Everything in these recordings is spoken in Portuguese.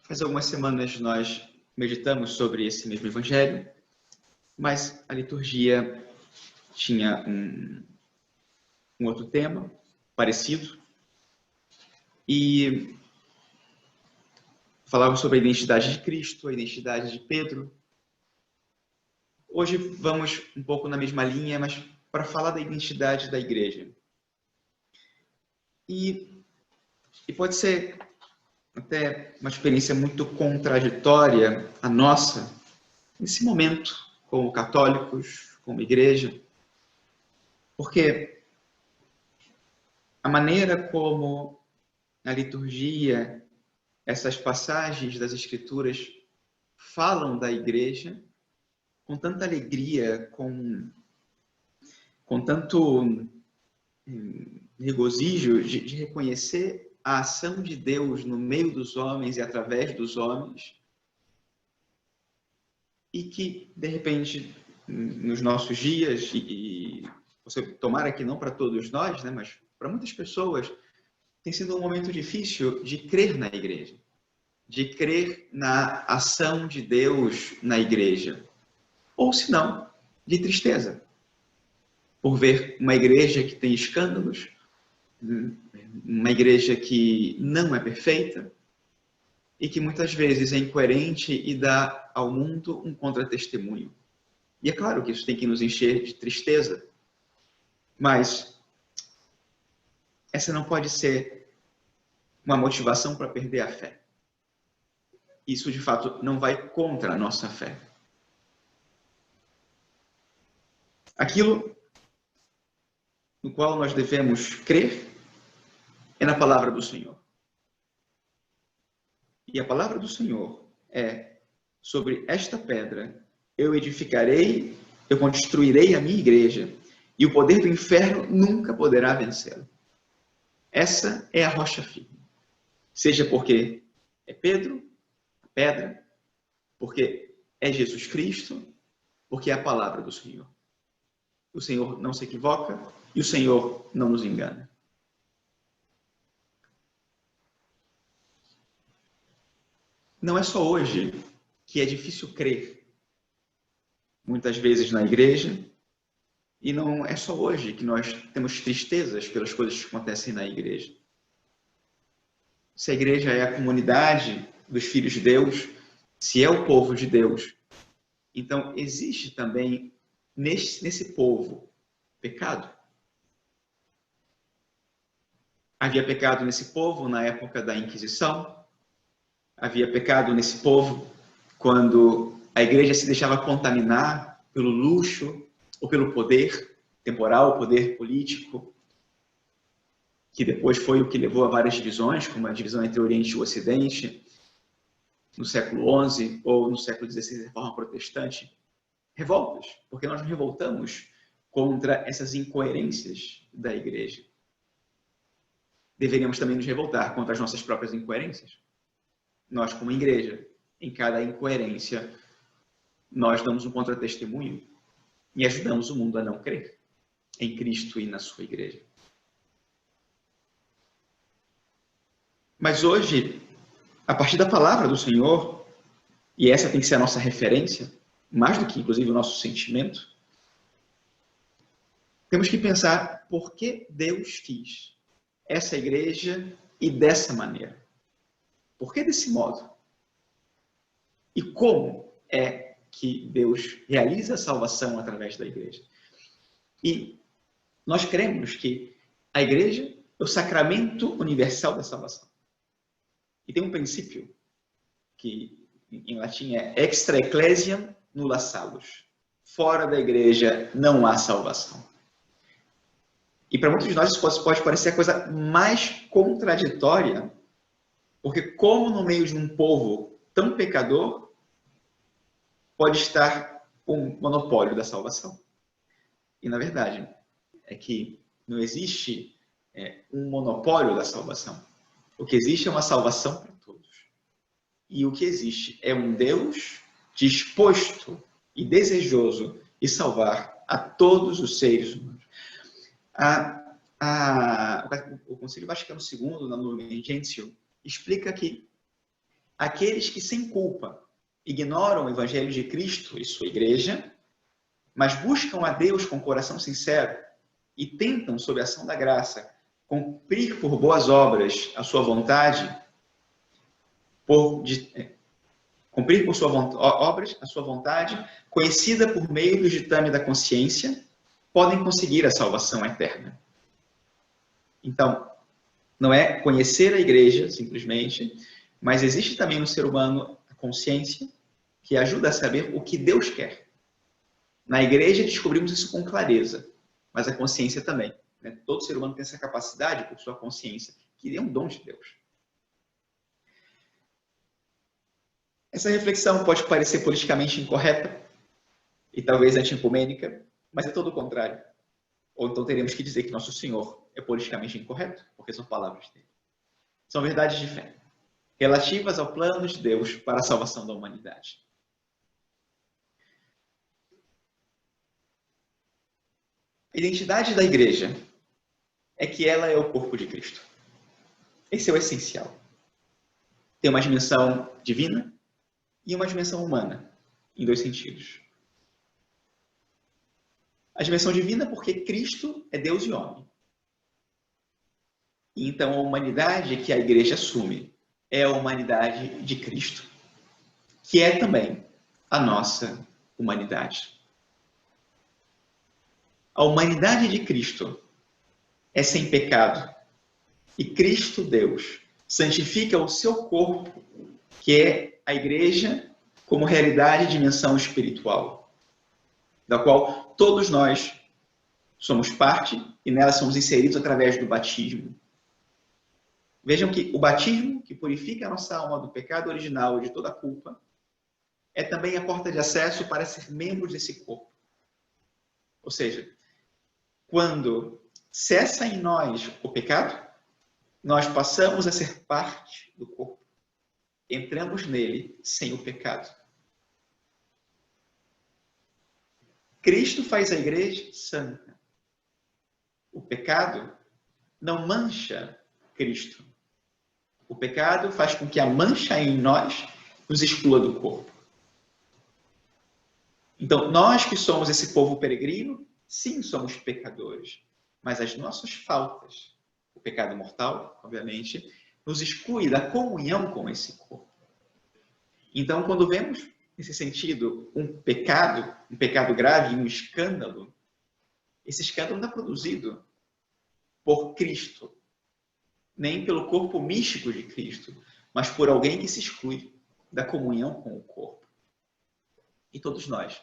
Faz algumas semanas nós meditamos sobre esse mesmo evangelho, mas a liturgia tinha um outro tema parecido e falava sobre a identidade de Cristo, a identidade de Pedro. Hoje vamos um pouco na mesma linha, mas para falar da identidade da igreja. E pode ser até uma experiência muito contraditória a nossa, nesse momento, como católicos, como igreja, porque a maneira como a liturgia, essas passagens das Escrituras falam da igreja com tanta alegria, com tanto regozijo de reconhecer a ação de Deus no meio dos homens e através dos homens, e que, de repente, nos nossos dias, e você tomara que não para todos nós, né, mas para muitas pessoas, tem sido um momento difícil de crer na igreja, de crer na ação de Deus na igreja, ou se não, de tristeza, por ver uma igreja que tem escândalos, uma igreja que não é perfeita e que muitas vezes é incoerente e dá ao mundo um contra-testemunho. E é claro que isso tem que nos encher de tristeza, mas essa não pode ser uma motivação para perder a fé. Isso, de fato, não vai contra a nossa fé. Aquilo no qual nós devemos crer é na palavra do Senhor. E a palavra do Senhor é: sobre esta pedra eu edificarei, eu construirei a minha igreja, e o poder do inferno nunca poderá vencê-la. Essa é a rocha firme. Seja porque é Pedro, a pedra, porque é Jesus Cristo, porque é a palavra do Senhor. O Senhor não se equivoca e o Senhor não nos engana. Não é só hoje que é difícil crer, muitas vezes na igreja, e não é só hoje que nós temos tristezas pelas coisas que acontecem na igreja. Se a igreja é a comunidade dos filhos de Deus, se é o povo de Deus, então existe também nesse povo pecado. Havia pecado nesse povo na época da Inquisição, havia pecado nesse povo quando a igreja se deixava contaminar pelo luxo ou pelo poder temporal, poder político, que depois foi o que levou a várias divisões, como a divisão entre o Oriente e o Ocidente, no século XI ou no século XVI, de forma protestante. Revoltas, porque nós nos revoltamos contra essas incoerências da igreja. Deveríamos também nos revoltar contra as nossas próprias incoerências. Nós, como igreja, em cada incoerência, nós damos um contra-testemunho e ajudamos o mundo a não crer em Cristo e na sua igreja. Mas hoje, a partir da palavra do Senhor, e essa tem que ser a nossa referência, mais do que, inclusive, o nosso sentimento, temos que pensar por que Deus quis essa igreja e dessa maneira. Por que desse modo? E como é que Deus realiza a salvação através da igreja? E nós cremos que a igreja é o sacramento universal da salvação. E tem um princípio que em latim é extra ecclesiam nulla salus. Fora da igreja não há salvação. E para muitos de nós isso pode parecer a coisa mais contraditória, porque como no meio de um povo tão pecador pode estar um monopólio da salvação? E na verdade é que não existe um monopólio da salvação. O que existe é uma salvação para todos. E o que existe é um Deus disposto e desejoso de salvar a todos os seres humanos. O Concílio Vaticano II, na Lumen Gentium, explica que aqueles que sem culpa ignoram o Evangelho de Cristo e sua igreja, mas buscam a Deus com coração sincero e tentam, sob a ação da graça, cumprir por boas obras a sua vontade, cumprir por obras a sua vontade, conhecida por meio do ditame da consciência, podem conseguir a salvação eterna. Então, não é conhecer a igreja, simplesmente, mas existe também no ser humano a consciência, que ajuda a saber o que Deus quer. Na igreja descobrimos isso com clareza, mas a consciência também. Né? Todo ser humano tem essa capacidade por sua consciência, que é um dom de Deus. Essa reflexão pode parecer politicamente incorreta e talvez anti-ecumênica, mas é todo o contrário. Ou então teremos que dizer que nosso Senhor é politicamente incorreto, porque são palavras dele. São verdades de fé, relativas ao plano de Deus para a salvação da humanidade. A identidade da igreja é que ela é o corpo de Cristo. Esse é o essencial. Tem uma dimensão divina e uma dimensão humana, em dois sentidos. A dimensão divina porque Cristo é Deus e homem. E então a humanidade que a igreja assume é a humanidade de Cristo, que é também a nossa humanidade. A humanidade de Cristo é sem pecado. E Cristo, Deus, santifica o seu corpo, que é a igreja, como realidade e dimensão espiritual, da qual todos nós somos parte e nela somos inseridos através do batismo. Vejam que o batismo, que purifica a nossa alma do pecado original e de toda a culpa, é também a porta de acesso para ser membros desse corpo. Ou seja, quando cessa em nós o pecado, nós passamos a ser parte do corpo. Entramos nele sem o pecado. Cristo faz a igreja santa. O pecado não mancha Cristo. O pecado faz com que a mancha em nós nos exclua do corpo. Então, nós que somos esse povo peregrino, sim, somos pecadores. Mas as nossas faltas, o pecado mortal, obviamente, nos exclui da comunhão com esse corpo. Então, quando vemos, nesse sentido, um pecado grave, um escândalo, esse escândalo não é produzido por Cristo, nem pelo corpo místico de Cristo, mas por alguém que se exclui da comunhão com o corpo. E todos nós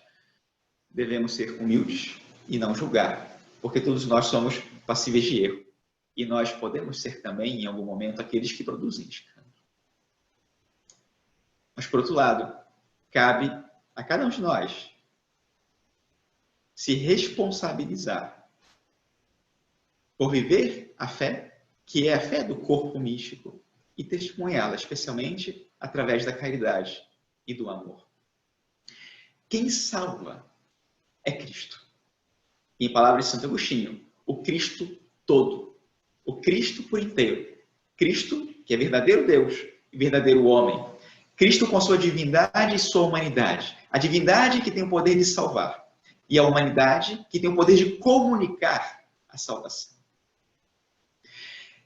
devemos ser humildes e não julgar, porque todos nós somos passíveis de erro. E nós podemos ser também, em algum momento, aqueles que produzem escândalo. Mas, por outro lado, cabe a cada um de nós se responsabilizar por viver a fé, que é a fé do corpo místico, e testemunhá-la, especialmente através da caridade e do amor. Quem salva é Cristo. Em palavras de Santo Agostinho, o Cristo todo. O Cristo por inteiro. Cristo, que é verdadeiro Deus e verdadeiro homem. Cristo com sua divindade e sua humanidade. A divindade que tem o poder de salvar. E a humanidade que tem o poder de comunicar a salvação.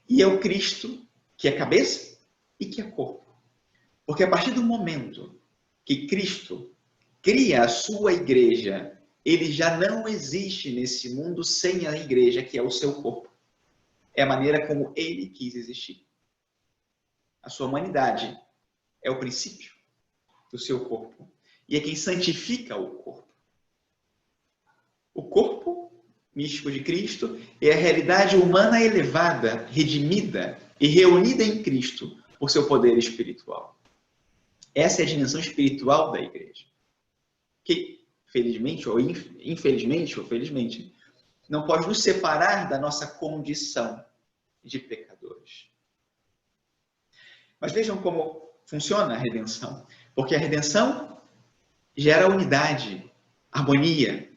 E é o Cristo que é cabeça e que é corpo. Porque a partir do momento que Cristo cria a sua igreja, ele já não existe nesse mundo sem a igreja, que é o seu corpo. É a maneira como ele quis existir. A sua humanidade é o princípio do seu corpo. E é quem santifica o corpo. O corpo místico de Cristo é a realidade humana elevada, redimida e reunida em Cristo por seu poder espiritual. Essa é a dimensão espiritual da igreja. Que, felizmente ou infelizmente, ou felizmente, não pode nos separar da nossa condição de pecadores. Mas vejam como funciona a redenção. Porque a redenção gera unidade, harmonia.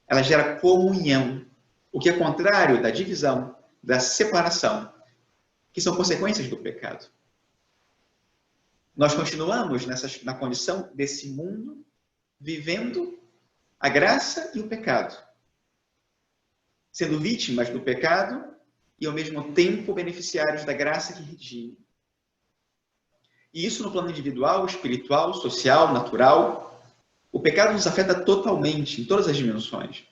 Ela gera comunhão. O que é contrário da divisão, da separação, que são consequências do pecado. Nós continuamos na condição desse mundo, vivendo a graça e o pecado, sendo vítimas do pecado e, ao mesmo tempo, beneficiários da graça que redime. E isso no plano individual, espiritual, social, natural. O pecado nos afeta totalmente, em todas as dimensões.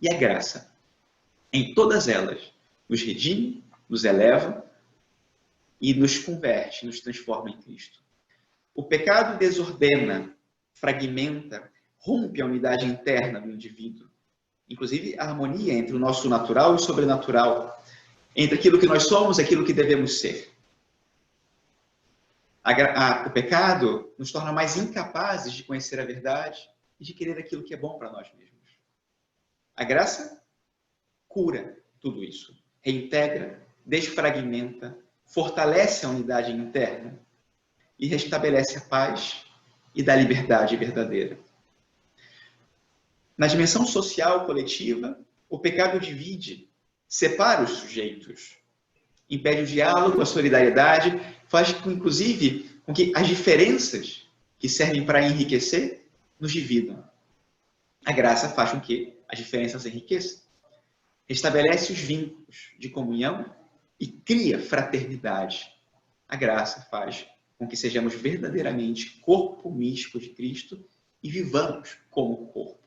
E a graça, em todas elas, nos redime, nos eleva e nos converte, nos transforma em Cristo. O pecado desordena, fragmenta, rompe a unidade interna do indivíduo. Inclusive, a harmonia entre o nosso natural e o sobrenatural, entre aquilo que nós somos e aquilo que devemos ser. O pecado nos torna mais incapazes de conhecer a verdade e de querer aquilo que é bom para nós mesmos. A graça cura tudo isso, reintegra, desfragmenta, fortalece a unidade interna e restabelece a paz e dá liberdade verdadeira. Na dimensão social coletiva, o pecado divide, separa os sujeitos, impede o diálogo, a solidariedade, faz, inclusive, com que as diferenças que servem para enriquecer nos dividam. A graça faz com que as diferenças enriqueçam, restabelece os vínculos de comunhão e cria fraternidade. A graça faz com que sejamos verdadeiramente corpo místico de Cristo e vivamos como corpo.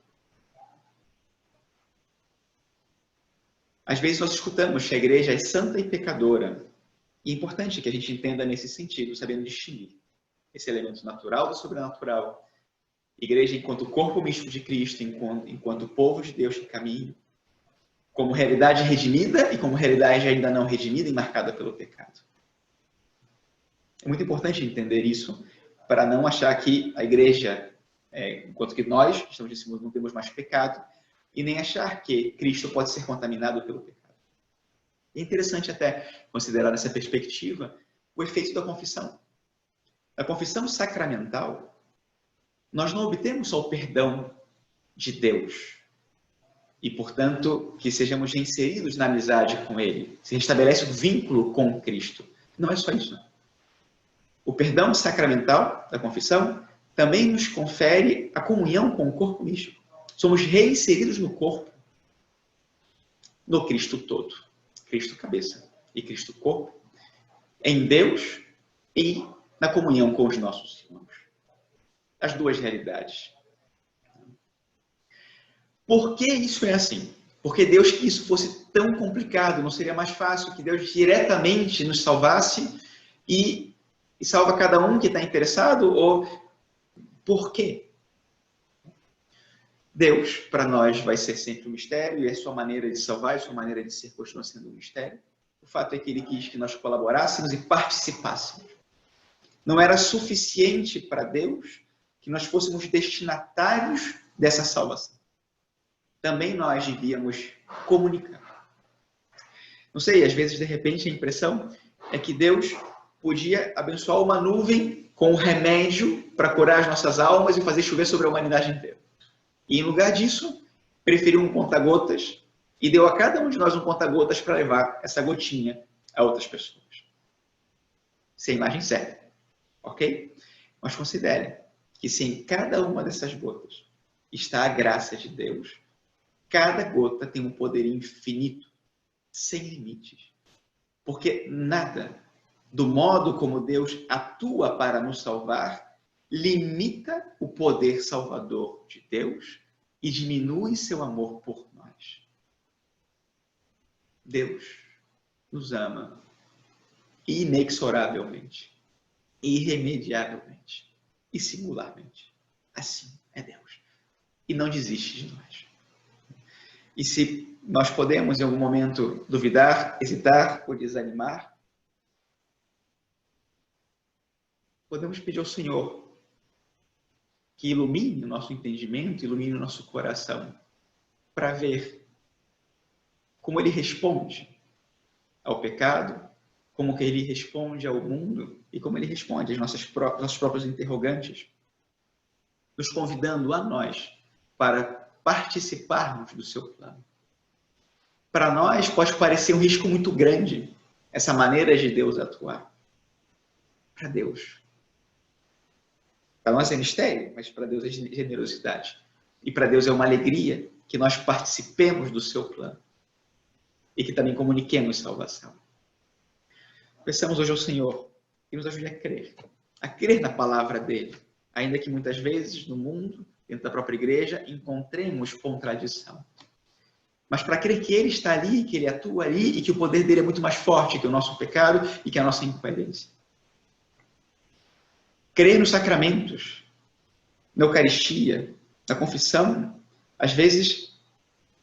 Às vezes nós escutamos que a igreja é santa e pecadora. E é importante que a gente entenda nesse sentido, sabendo distinguir esse elemento natural do sobrenatural. Igreja enquanto corpo místico de Cristo, enquanto povo de Deus que caminha, como realidade redimida e como realidade ainda não redimida e marcada pelo pecado. É muito importante entender isso para não achar que a igreja, enquanto que nós estamos nesse mundo, não temos mais pecado, e nem achar que Cristo pode ser contaminado pelo pecado. É interessante até considerar nessa perspectiva o efeito da confissão. Na confissão sacramental, nós não obtemos só o perdão de Deus e, portanto, que sejamos reinseridos na amizade com Ele. Se restabelece o vínculo com Cristo. Não é só isso. O perdão sacramental da confissão também nos confere a comunhão com o corpo místico. Somos reinseridos no corpo, no Cristo todo. Cristo cabeça e Cristo corpo, em Deus e na comunhão com os nossos irmãos. As duas realidades. Por que isso é assim? Porque Deus que isso fosse tão complicado, não seria mais fácil que Deus diretamente nos salvasse e salva cada um que está interessado? Ou por quê? Deus, para nós, vai ser sempre um mistério, e a sua maneira de salvar, a sua maneira de ser, continua sendo um mistério. O fato é que Ele quis que nós colaborássemos e participássemos. Não era suficiente para Deus que nós fôssemos destinatários dessa salvação. Também nós devíamos comunicar. Não sei, às vezes, de repente, a impressão é que Deus podia abençoar uma nuvem com um remédio para curar as nossas almas e fazer chover sobre a humanidade inteira. E, em lugar disso, preferiu um conta-gotas e deu a cada um de nós um conta-gotas para levar essa gotinha a outras pessoas. Isso é imagem certa, ok? Mas considere que se em cada uma dessas gotas está a graça de Deus, cada gota tem um poder infinito, sem limites. Porque nada do modo como Deus atua para nos salvar limita o poder salvador de Deus e diminui seu amor por nós. Deus nos ama inexoravelmente, irremediavelmente e singularmente. Assim é Deus. E não desiste de nós. E se nós podemos, em algum momento, duvidar, hesitar ou desanimar, podemos pedir ao Senhor que ilumine o nosso entendimento, ilumine o nosso coração, para ver como Ele responde ao pecado, como que Ele responde ao mundo e como Ele responde às nossos próprios interrogantes, nos convidando a nós para participarmos do seu plano. Para nós pode parecer um risco muito grande essa maneira de Deus atuar. Para Deus Para nós é mistério, mas para Deus é generosidade. E para Deus é uma alegria que nós participemos do seu plano e que também comuniquemos salvação. Peçamos hoje ao Senhor que nos ajude a crer na palavra dele, ainda que muitas vezes no mundo, dentro da própria igreja, encontremos contradição. Mas para crer que ele está ali, que ele atua ali e que o poder dele é muito mais forte que o nosso pecado e que a nossa incoerência. Crer nos sacramentos, na Eucaristia, na confissão. Às vezes,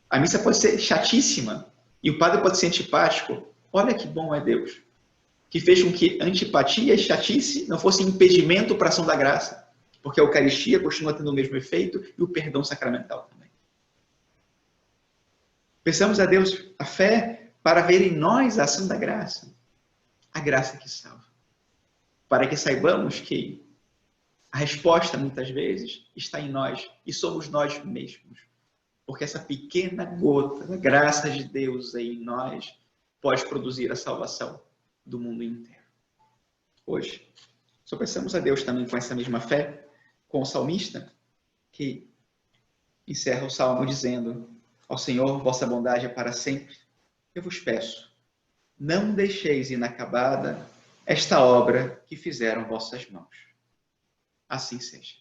a missa pode ser chatíssima e o padre pode ser antipático. Olha que bom é Deus, que fez com que antipatia e chatice não fossem impedimento para a ação da graça, porque a Eucaristia continua tendo o mesmo efeito e o perdão sacramental também. Peçamos a Deus a fé para ver em nós a ação da graça, a graça que salva, para que saibamos que a resposta, muitas vezes, está em nós e somos nós mesmos. Porque essa pequena gota da graça de Deus aí em nós pode produzir a salvação do mundo inteiro. Hoje, só peçamos a Deus também com essa mesma fé, com o salmista, que encerra o salmo dizendo: ao Senhor, vossa bondade é para sempre. Eu vos peço, não deixeis inacabada esta obra que fizeram vossas mãos. Assim seja.